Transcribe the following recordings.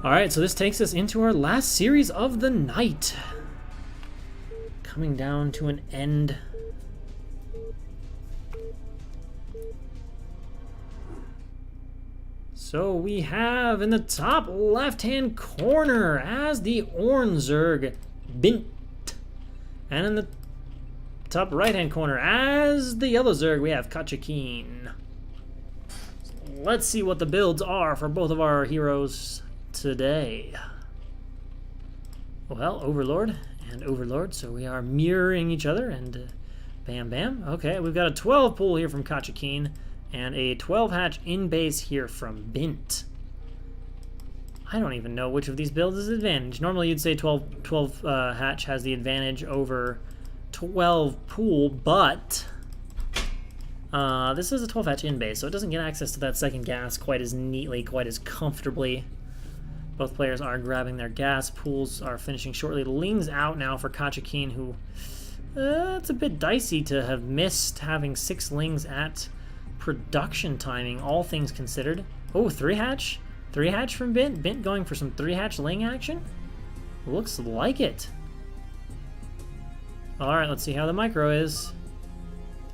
Alright, so this takes us into our last series of the night. Coming down to an end. So we have in the top left-hand corner as the orange Zerg, Bhindt. And in the top right-hand corner as the yellow Zerg, we have KatjaKean. Let's see what the builds are for both of our heroes today. Well, Overlord and Overlord, so we are mirroring each other, and bam, bam. Okay, we've got a 12 pool here from KatjaKean, and a 12 hatch in base here from Bhindt. I don't even know which of these builds is advantage. Normally you'd say 12 hatch has the advantage over 12 pool, but this is a 12 hatch in base, so it doesn't get access to that second gas quite as neatly, quite as comfortably. Both players are grabbing their gas. Pools are finishing shortly. Ling's out now for KatjaKean, who it's a bit dicey to have missed having 6 Lings at production timing, all things considered. Oh, 3 hatch? 3 hatch from Bhindt? Bhindt going for some 3 hatch Ling action? Looks like it. Alright, let's see how the micro is.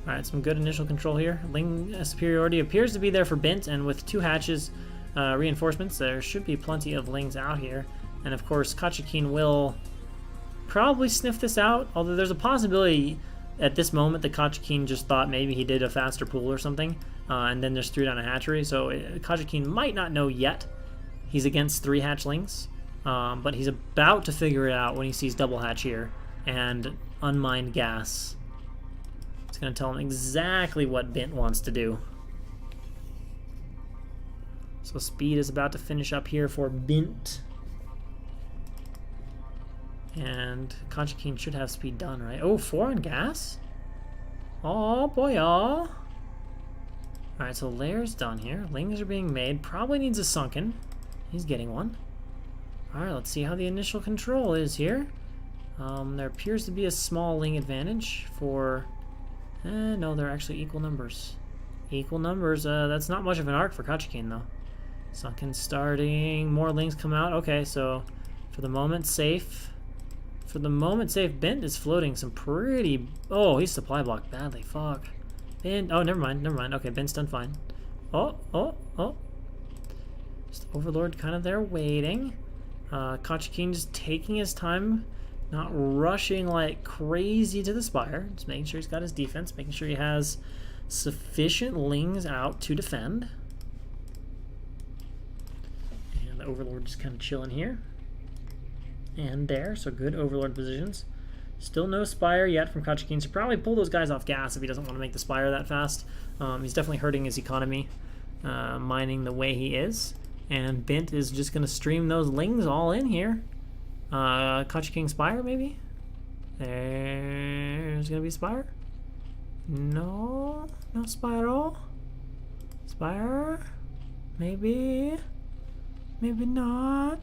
Alright, some good initial control here. Ling superiority appears to be there for Bhindt, and with 2 hatches reinforcements, there should be plenty of Lings out here. And of course, KatjaKean will probably sniff this out, although there's a possibility at this moment that KatjaKean just thought maybe he did a faster pool or something, and then just threw down a hatchery. So KatjaKean might not know yet he's against 3 hatchlings, but he's about to figure it out when he sees double hatch here and unmined gas. It's going to tell him exactly what Bhindt wants to do. So speed is about to finish up here for Bhindt. And KatjaKean should have speed done, right? Oh, 4 on gas? Oh, boy, oh. Alright, so Lair's done here. Lings are being made. Probably needs a sunken. He's getting one. Alright, let's see how the initial control is here. There appears to be a small Ling advantage for... no, they're actually equal numbers. Equal numbers. That's not much of an arc for KatjaKean, though. Sunken starting. More Lings come out. Okay, so for the moment, safe. For the moment, safe. Bhindt is floating some pretty... Oh, he's supply blocked badly. Fuck. Bhindt... Oh, never mind. Never mind. Okay, Bhindt's done fine. Oh. Just Overlord kind of there waiting. KatjaKean just taking his time. Not rushing like crazy to the Spire. Just making sure he's got his defense. Making sure he has sufficient Lings out to defend. And the Overlord just kind of chilling here. And there, so good Overlord positions. Still no Spire yet from KatjaKean, so probably pull those guys off gas if he doesn't want to make the Spire that fast. He's definitely hurting his economy, mining the way he is. And Bhindt is just going to stream those Lings all in here. KatjaKean Spire, maybe? There's going to be Spire? No? No Spire at all? Spire? Maybe? Maybe not?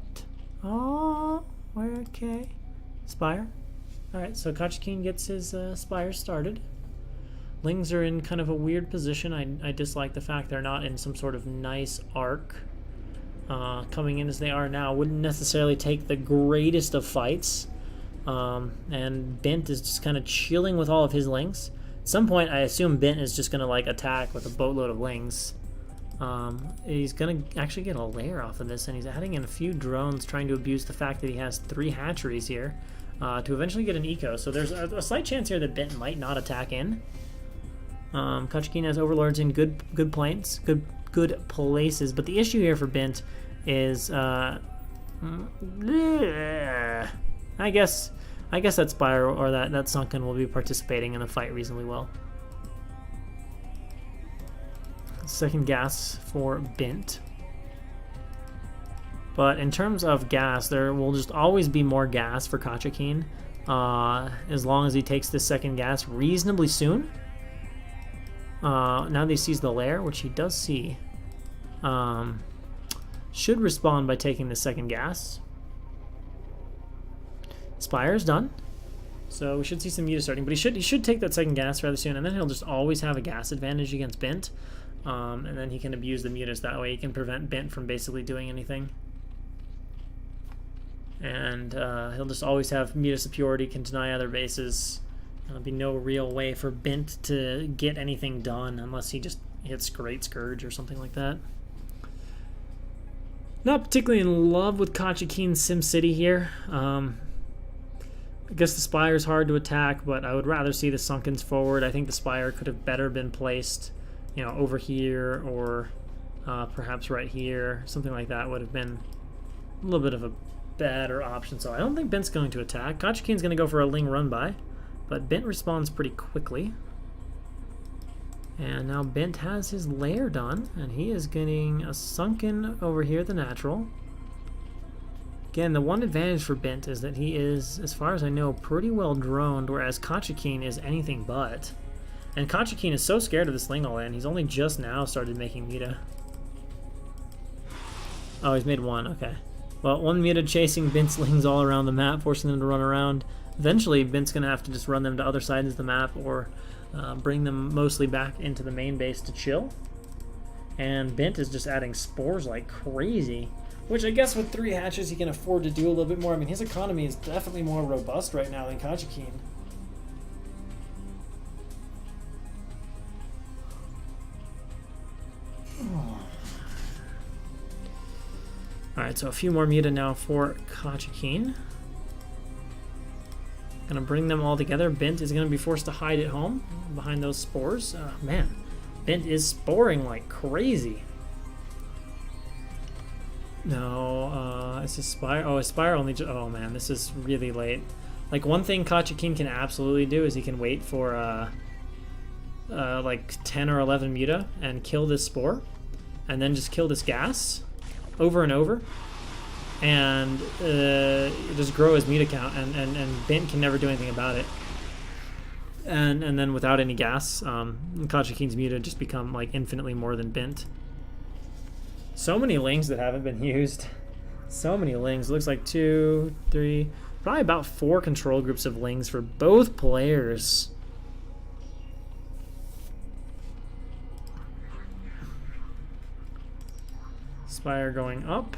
Oh... Okay. Spire. Alright, so KatjaKean gets his Spire started. Lings are in kind of a weird position. I dislike the fact they're not in some sort of nice arc. Coming in as they are now wouldn't necessarily take the greatest of fights. And Bhindt is just kind of chilling with all of his Lings. At some point, I assume Bhindt is just going to like attack with a boatload of Lings. He's going to actually get a layer off of this, and he's adding in a few drones trying to abuse the fact that he has 3 hatcheries here to eventually get an eco. So there's a slight chance here that Bhindt might not attack in. KatjaKean has Overlords in good planes, good places, but the issue here for Bhindt is I guess that Spire or that Sunken will be participating in the fight reasonably well. Second gas for Bhindt. But in terms of gas, there will just always be more gas for KatjaKean as long as he takes this second gas reasonably soon. Now that he sees the lair, which he does see, should respond by taking the second gas. Spire's done. So we should see some Muta starting, but he should take that second gas rather soon, and then he'll just always have a gas advantage against Bhindt. And then he can abuse the mutas that way. He can prevent Bhindt from basically doing anything. And he'll just always have muta superiority, can deny other bases. There'll be no real way for Bhindt to get anything done unless he just hits Great Scourge or something like that. Not particularly in love with KatjaKean's SimCity here. I guess the Spire is hard to attack, but I would rather see the Sunkens forward. I think the Spire could have better been placed, you know, over here or perhaps right here. Something like that would have been a little bit of a better option. So I don't think Bhindt's going to attack. KatjaKean's going to go for a Ling run by, but Bhindt responds pretty quickly. And now Bhindt has his lair done, and he is getting a Sunken over here, the natural. Again, the one advantage for Bhindt is that he is, as far as I know, pretty well droned, whereas KatjaKean is anything but. And KatjaKean is so scared of this Ling all in, he's only just now started making muta. Oh, he's made one, okay. Well, one muta chasing Bhindt's Lings all around the map, forcing them to run around. Eventually, Bhindt's going to have to just run them to other sides of the map or bring them mostly back into the main base to chill. And Bhindt is just adding spores like crazy, which I guess with 3 hatches he can afford to do a little bit more. I mean, his economy is definitely more robust right now than KatjaKean. Alright, so a few more muta now for KatjaKean. Gonna bring them all together. Bhindt is gonna be forced to hide at home behind those spores. Man, Bhindt is sporing like crazy. No, it's a Spire. Oh, a Spire only. Oh man, this is really late. Like, one thing KatjaKean can absolutely do is he can wait for like 10 or 11 muta and kill this spore, and then just kill this gas over and over, and just grow his muta count, and Bhindt can never do anything about it. And then without any gas, KatjaKean's muta just become like infinitely more than Bhindt. So many Lings that haven't been used. So many Lings. Looks like 2, 3, probably about 4 control groups of Lings for both players. Spire going up.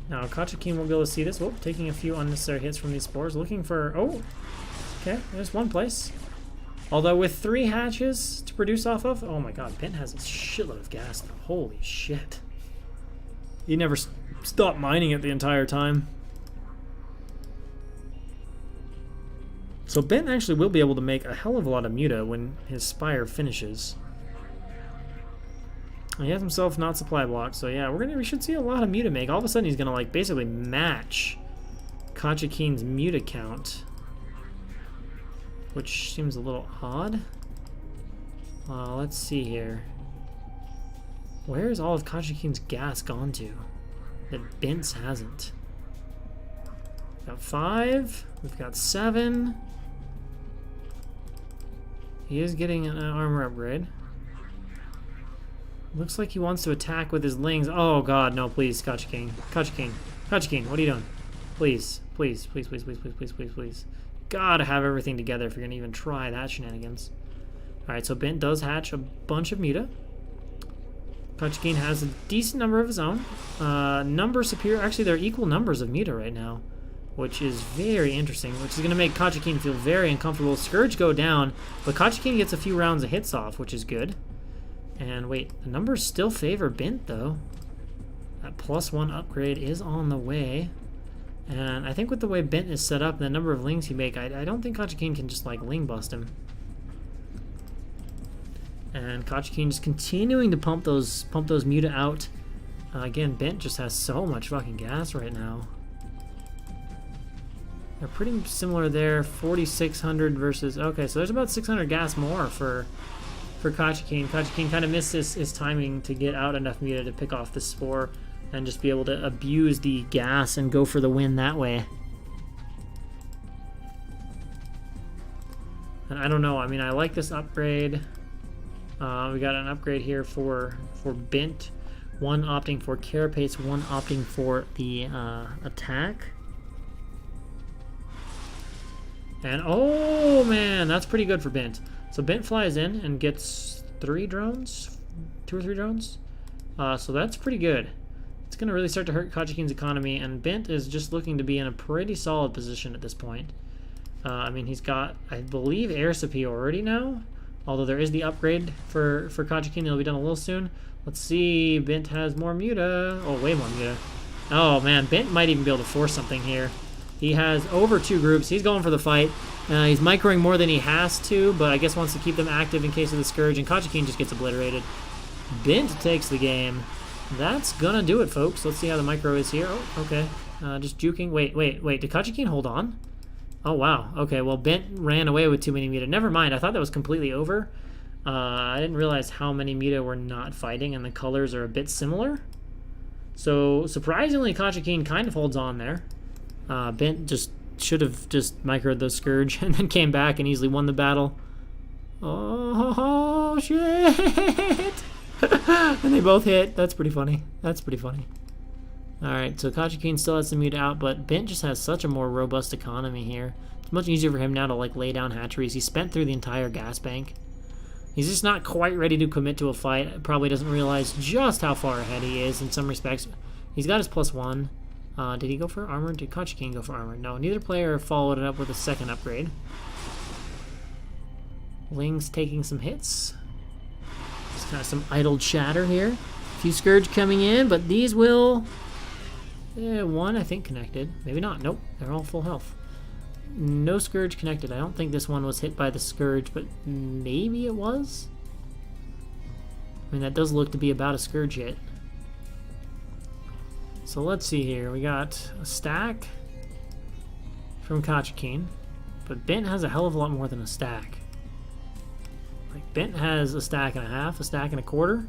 Now KatjaKean won't be able to see this. Whoop, taking a few unnecessary hits from these spores. Looking for... Oh! Okay, there's one place. Although with 3 hatches to produce off of... Oh my god, Bhindt has a shitload of gas though. Holy shit. He never stopped mining it the entire time. So Bhindt actually will be able to make a hell of a lot of muta when his Spire finishes. He has himself not supply blocked, so yeah, we should see a lot of muta make. All of a sudden he's gonna like basically match KatjaKean's muta count, which seems a little odd. Let's see here. Where's all of KatjaKean's gas gone to that Bhindt's hasn't? We've got 5, we've got 7. He is getting an armor upgrade. Looks like he wants to attack with his Lings. Oh god, no, please, KatjaKean. KatjaKean. KatjaKean, what are you doing? Please, please, please, please, please, please, please, please, please. Gotta have everything together if you're gonna even try that shenanigans. Alright, so Bhindt does hatch a bunch of muta. KatjaKean has a decent number of his own. Number superior, actually they're equal numbers of muta right now, which is very interesting, which is gonna make KatjaKean feel very uncomfortable. Scourge go down, but KatjaKean gets a few rounds of hits off, which is good. And wait, the numbers still favor Bhindt though. That +1 upgrade is on the way. And I think with the way Bhindt is set up and the number of Lings he make, I don't think KatjaKean can just like Ling bust him. And KatjaKean just continuing to pump those muta out. Again, Bhindt just has so much fucking gas right now. They're pretty similar there, 4,600 versus... Okay, so there's about 600 gas more for KatjaKean. KatjaKean kind of missed his timing to get out enough muta to pick off the spore and just be able to abuse the gas and go for the win that way. And I don't know, I mean, I like this upgrade. We got an upgrade here for Bhindt. One opting for Carapace, one opting for the attack. And oh man, that's pretty good for Bhindt. So Bhindt flies in and gets 3 drones, 2 or 3 drones. So that's pretty good. It's going to really start to hurt KatjaKean's economy, and Bhindt is just looking to be in a pretty solid position at this point. I mean, he's got, I believe, air superiority now, although there is the upgrade for KatjaKean. It'll be done a little soon. Let's see. Bhindt has more muta. Oh, way more muta. Oh, man. Bhindt might even be able to force something here. He has over 2 groups. He's going for the fight. He's microing more than he has to, but I guess wants to keep them active in case of the Scourge, and KatjaKean just gets obliterated. Bhindt takes the game. That's gonna do it, folks. Let's see how the micro is here. Oh, okay. Just juking. Wait. Did KatjaKean hold on? Oh, wow. Okay, well, Bhindt ran away with too many muta. Never mind. I thought that was completely over. I didn't realize how many muta were not fighting, and the colors are a bit similar. So, surprisingly, KatjaKean kind of holds on there. Bhindt just should have just microed the Scourge and then came back and easily won the battle. Oh, shit! And they both hit. That's pretty funny. That's pretty funny. Alright, so KatjaKean still has some muta out, but Bhindt just has such a more robust economy here. It's much easier for him now to like lay down hatcheries. He spent through the entire gas bank. He's just not quite ready to commit to a fight. Probably doesn't realize just how far ahead he is in some respects. He's got his +1. Did he go for armor? Did KatjaKean go for armor? No, neither player followed it up with a second upgrade. Ling's taking some hits. Just kind of some idle chatter here. A few Scourge coming in, but these will... one, I think, connected. Maybe not. Nope, they're all full health. No Scourge connected. I don't think this one was hit by the Scourge, but maybe it was? I mean, that does look to be about a Scourge hit. So let's see here. We got a stack from KatjaKean, but Bhindt has a hell of a lot more than a stack. Like, Bhindt has a stack and a half, a stack and a quarter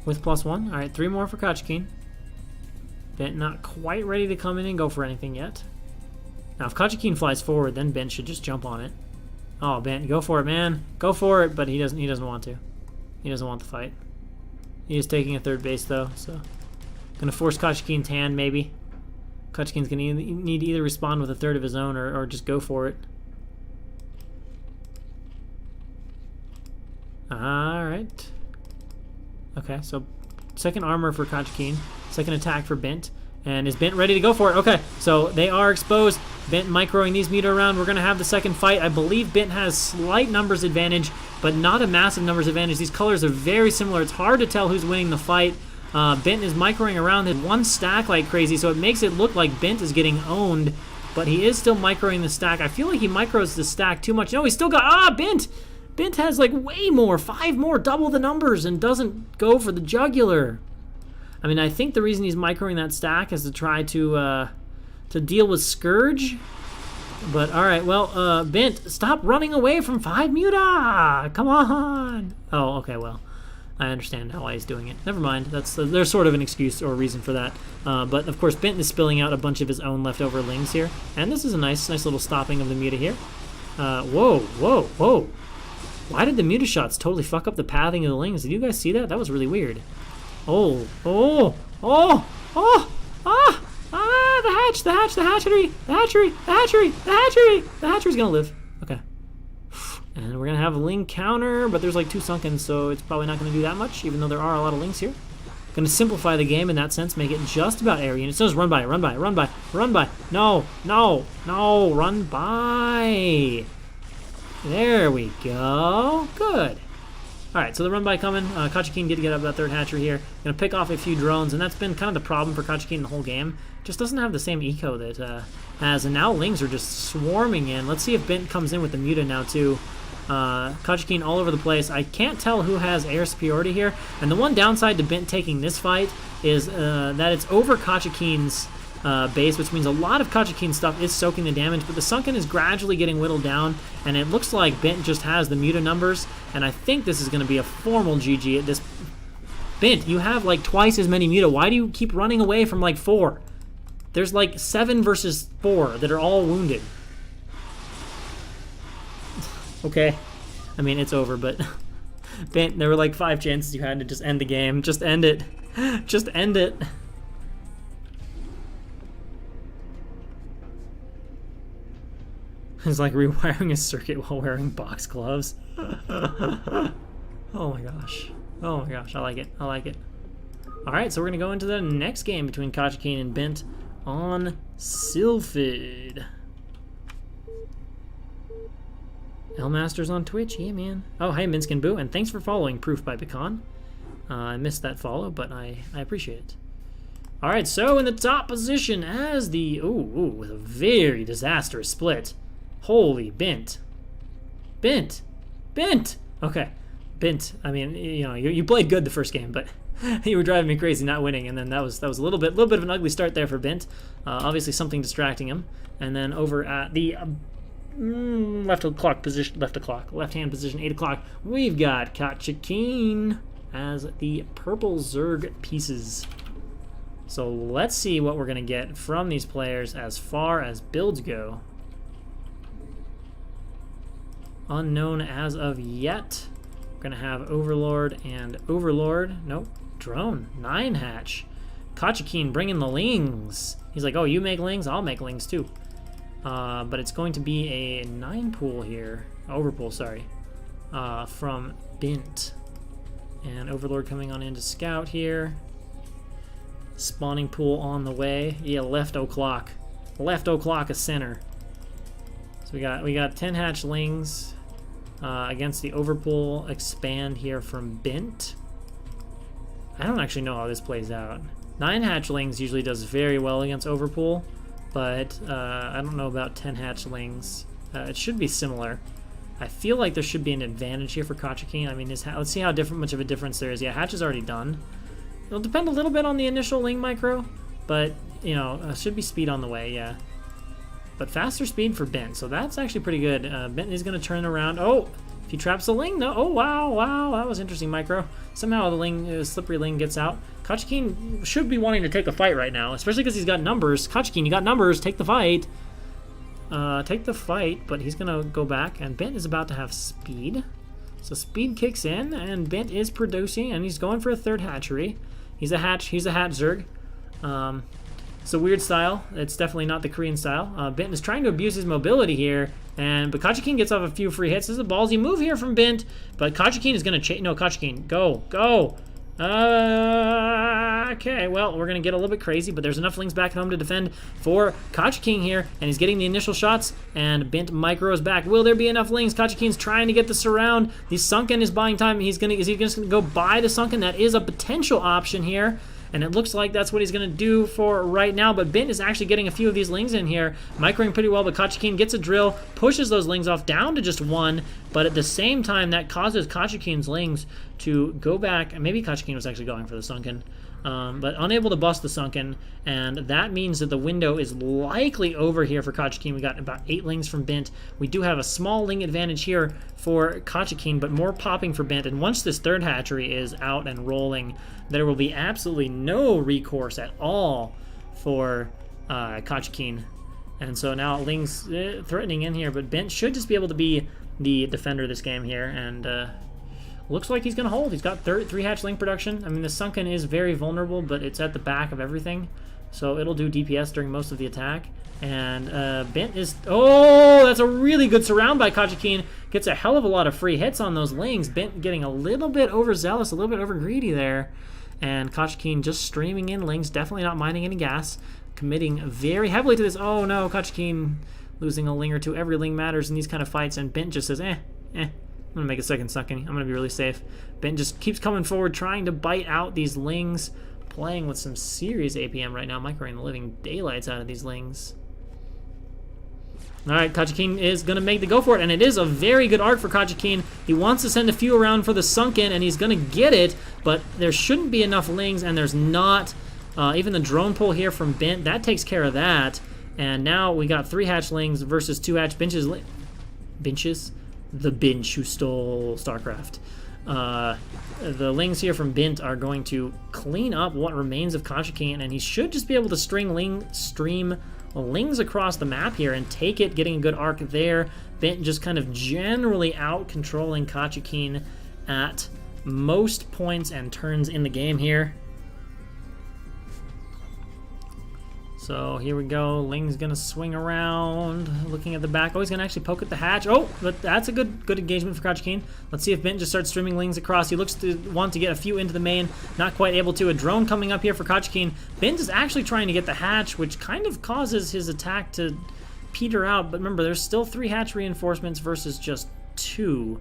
with +1. All right, 3 more for KatjaKean. Bhindt not quite ready to come in and go for anything yet. Now, if KatjaKean flies forward, then Bhindt should just jump on it. Oh, Bhindt, go for it, man. Go for it, but he doesn't want to. He doesn't want the fight. He is taking a 3rd base, though, so... Gonna force KatjaKean's hand, maybe. KatjaKean's gonna need to either respond with a 3rd of his own or just go for it. Alright. Okay, so second armor for KatjaKean. Second attack for Bhindt. And is Bhindt ready to go for it? Okay, so they are exposed. Bhindt microing these muta around. We're gonna have the second fight. I believe Bhindt has slight numbers advantage, but not a massive numbers advantage. These colors are very similar. It's hard to tell who's winning the fight. Bhindt is microing around in 1 stack like crazy, so it makes it look like Bhindt is getting owned, but he is still microing the stack. I feel like he micros the stack too much. No, he's still got... Bhindt! Bhindt has like way more, 5 more, double the numbers, and doesn't go for the jugular. I mean, I think the reason he's microing that stack is to try to deal with Scourge. But, alright, well, Bhindt, stop running away from 5 muta! Come on! Oh, okay, well. I understand how he's doing it. Never mind. There's sort of an excuse or reason for that. But of course, Bhindt is spilling out a bunch of his own leftover lings here, and this is a nice little stopping of the muta here. Whoa! Why did the muta shots totally fuck up the pathing of the lings? Did you guys see that? That was really weird. The hatchery's gonna live. Okay. And we're gonna have a ling counter, but there's like 2 sunken, so it's probably not gonna do that much, even though there are a lot of lings here. Gonna simplify the game in that sense, make it just about area units. So just run by. No, run by. There we go. Good. Alright, so the run by coming. KatjaKean did get up that 3rd hatchery here. Gonna pick off a few drones, and that's been kind of the problem for KatjaKean the whole game. Just doesn't have the same eco that has, and now lings are just swarming in. Let's see if Bhindt comes in with the muta now too. KatjaKean all over the place. I can't tell who has air superiority here, and the one downside to Bhindt taking this fight is that it's over KatjaKean's base, which means a lot of KatjaKean stuff is soaking the damage, but the sunken is gradually getting whittled down, and it looks like Bhindt just has the muta numbers, and I think this is going to be a formal GG at this. Bhindt, you have like twice as many muta. Why do you keep running away from like 4? There's like 7 versus 4 that are all wounded. Okay. I mean, it's over, but... Bhindt, there were like 5 chances you had to just end the game. Just end it. Just end it. It's like rewiring a circuit while wearing box gloves. Oh my gosh. Oh my gosh, I like it. I like it. Alright, so we're going to go into the next game between KatjaKean and Bhindt on Sylphid. Lmasters on Twitch, yeah man. Oh, hey Minsk and Boo, and thanks for following Proof by Pecan. I missed that follow, but I appreciate it. Alright, so in the top position as the... Ooh, with a very disastrous split. Holy Bhindt. Bhindt! Okay, Bhindt, I mean, you know, you played good the first game, but you were driving me crazy not winning, and then that was a little bit of an ugly start there for Bhindt. Obviously something distracting him. And then over at the left-hand position, 8 o'clock, we've got KatjaKean as the purple Zerg pieces. So let's see what we're going to get from these players as far as builds go. Unknown as of yet. We're going to have Overlord and Overlord. Nope. Drone. 9 hatch. KatjaKean bringing the lings. He's like, oh, you make lings? I'll make lings too. But it's going to be a 9 pool here. Overpool, sorry. From Bhindt. And Overlord coming on into scout here. Spawning pool on the way. Yeah, left o'clock. Left o'clock a center. So we got 10 hatch lings against the overpool expand here from Bhindt. I don't actually know how this plays out. 9 hatchlings usually does very well against overpool, but I don't know about 10 hatchlings. It should be similar. I feel like there should be an advantage here for KatjaKean. I mean, let's see how much of a difference there is. Yeah, hatch is already done. It'll depend a little bit on the initial ling micro, but, you know, should be speed on the way, yeah. But faster speed for Bhindt, so that's actually pretty good. Bhindt is going to turn around. Oh, if he traps the ling, no. Oh, wow, that was interesting micro. Somehow the ling, slippery ling gets out. KatjaKean should be wanting to take a fight right now, especially because he's got numbers. KatjaKean, you got numbers, take the fight. Take the fight, but he's going to go back, and Bhindt is about to have speed. So speed kicks in, and Bhindt is producing, and he's going for a 3rd hatchery. He's a hatch Zerg. It's a weird style. It's definitely not the Korean style. Bhindt is trying to abuse his mobility here, but KatjaKean gets off a few free hits. This is a ballsy move here from Bhindt, but KatjaKean is going to chase. No, KatjaKean, go. Okay, well, we're going to get a little bit crazy, but there's enough lings back at home to defend for KatjaKean here, and he's getting the initial shots, and Bhindt micros back. Will there be enough lings? KatjaKean's trying to get the surround. The Sunken is buying time. Is he just going to go buy the Sunken? That is a potential option here. And it looks like that's what he's going to do for right now. But Bhindt is actually getting a few of these lings in here. Microing pretty well, but KatjaKean gets a drill, pushes those lings off down to just 1. But at the same time, that causes KatjaKean's lings to go back. And maybe KatjaKean was actually going for the Sunken. But unable to bust the Sunken. And that means that the window is likely over here for KatjaKean. We got about 8 lings from Bhindt. We do have a small ling advantage here for KatjaKean, but more popping for Bhindt. And once this 3rd hatchery is out and rolling, there will be absolutely no recourse at all for KatjaKean. And so now ling's threatening in here, but Bhindt should just be able to be the defender of this game here. And looks like he's going to hold. He's got 3 hatch ling production. I mean, the Sunken is very vulnerable, but it's at the back of everything. So it'll do DPS during most of the attack. And Bhindt is... Oh, that's a really good surround by KatjaKean. Gets a hell of a lot of free hits on those lings. Bhindt getting a little bit overzealous, a little bit overgreedy there. And KatjaKean just streaming in lings, definitely not minding any gas. Committing very heavily to this. Oh no, KatjaKean losing a ling or 2. Every ling matters in these kind of fights. And Bhindt just says, I'm going to make a second Sunken. I'm going to be really safe. Bhindt just keeps coming forward, trying to bite out these lings. Playing with some serious APM right now. Microing the living daylights out of these lings. Alright, KatjaKean is going to make the go for it, and it is a very good arc for KatjaKean. He wants to send a few around for the Sunken, and he's going to get it, but there shouldn't be enough lings, and there's not. Even the drone pull here from Bhindt, that takes care of that. And now we got 3 hatchlings versus 2 hatch benches. Benches? The bench who stole StarCraft. The lings here from Bhindt are going to clean up what remains of KatjaKean, and he should just be able to stream lings across the map here and take it, getting a good arc there. Bhindt just kind of generally out-controlling KatjaKean at most points and turns in the game here. So here we go. Ling's gonna swing around, looking at the back. Oh, he's gonna actually poke at the hatch. Oh, but that's a good engagement for KatjaKean. Let's see if Bhindt just starts streaming Lings across. He looks to want to get a few into the main. Not quite able to. A drone coming up here for KatjaKean. Bhindt is actually trying to get the hatch, which kind of causes his attack to peter out. But remember, there's still 3 hatch reinforcements versus just 2,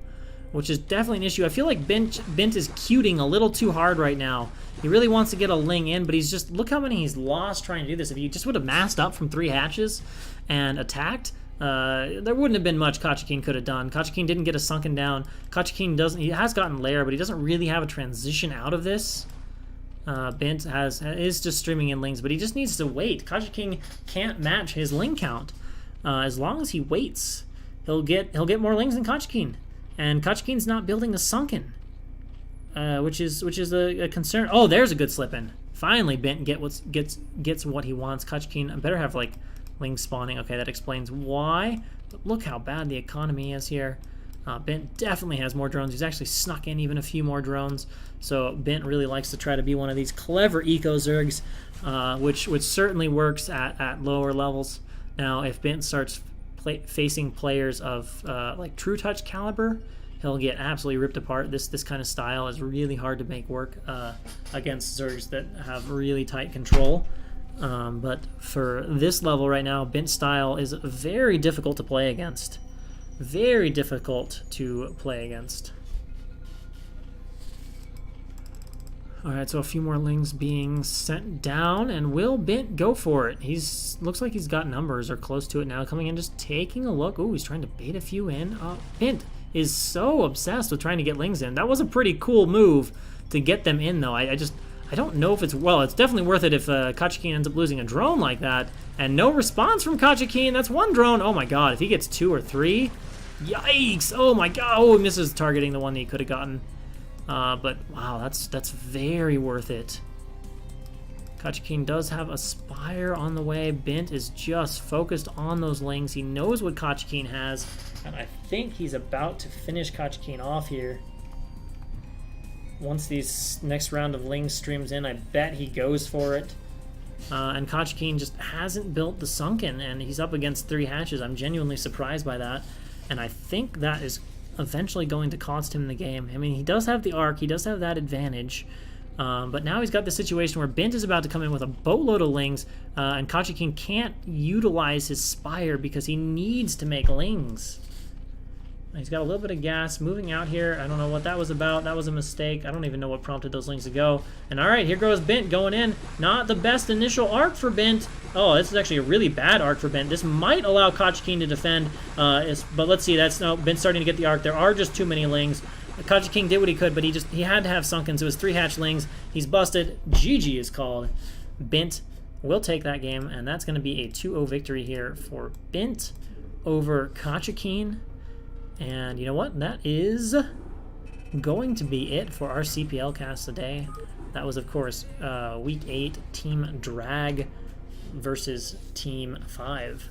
which is definitely an issue. I feel like Bhindt is cuting a little too hard right now. He really wants to get a Ling in, but he's just, look how many he's lost trying to do this. If he just would have masked up from 3 hatches and attacked, there wouldn't have been much KatjaKean could have done. KatjaKean didn't get a sunken down. KatjaKean doesn't, he has gotten lair, but he doesn't really have a transition out of this. Bhindt is just streaming in Lings, but he just needs to wait. KatjaKean can't match his Ling count. As long as he waits, he'll get more Lings than KatjaKean. And KatjaKean's not building a sunken, which is a concern. Oh, there's a good slip in. Finally, Bhindt gets what he wants. KatjaKean better have like Ling spawning. Okay, that explains why. But look how bad the economy is here. Bhindt definitely has more drones. He's actually snuck in even a few more drones. So Bhindt really likes to try to be one of these clever eco zergs, which certainly works at lower levels. Now, if Bhindt starts facing players of like True Touch caliber, he'll get absolutely ripped apart. This kind of style is really hard to make work against Zergs that have really tight control. But for this level right now, Bhindt style is very difficult to play against. Very difficult to play against. Alright, so a few more Lings being sent down, and will Bhindt go for it? Looks like he's got numbers or close to it now. Coming in, just taking a look. Ooh, he's trying to bait a few in. Bhindt is so obsessed with trying to get Lings in. That was a pretty cool move to get them in, though. I don't know if it's, well, it's definitely worth it if KatjaKean ends up losing a drone like that. And no response from KatjaKean. That's 1 drone. Oh my god, if he gets 2 or 3, yikes! Oh my god, oh, he misses targeting the one that he could have gotten. But wow, that's very worth it. KatjaKean does have a Spire on the way. Bhindt is just focused on those Lings. He knows what KatjaKean has, and I think he's about to finish KatjaKean off here. Once these next round of Lings streams in, I bet he goes for it. And KatjaKean just hasn't built the sunken, and he's up against 3 hatches. I'm genuinely surprised by that, and I think that is eventually going to cost him the game. I mean, he does have the arc, he does have that advantage, but now he's got the situation where Bhindt is about to come in with a boatload of Lings, and KatjaKean can't utilize his Spire because he needs to make Lings. He's got a little bit of gas moving out here. I don't know what that was about. That was a mistake. I don't even know what prompted those Lings to go. And all right, here goes Bhindt going in. Not the best initial arc for Bhindt. Oh, this is actually a really bad arc for Bhindt. This might allow KatjaKean to defend, but let's see. That's no Bhindt starting to get the arc. There are just too many Lings. KatjaKean did what he could, but he had to have sunken, so it was 3 hatch Lings. He's busted. GG is called. Bhindt will take that game, and that's going to be a 2-0 victory here for Bhindt over KatjaKean. And you know what? That is going to be it for our CPL cast today. That was, of course, Week 8 Team Drag versus Team 5.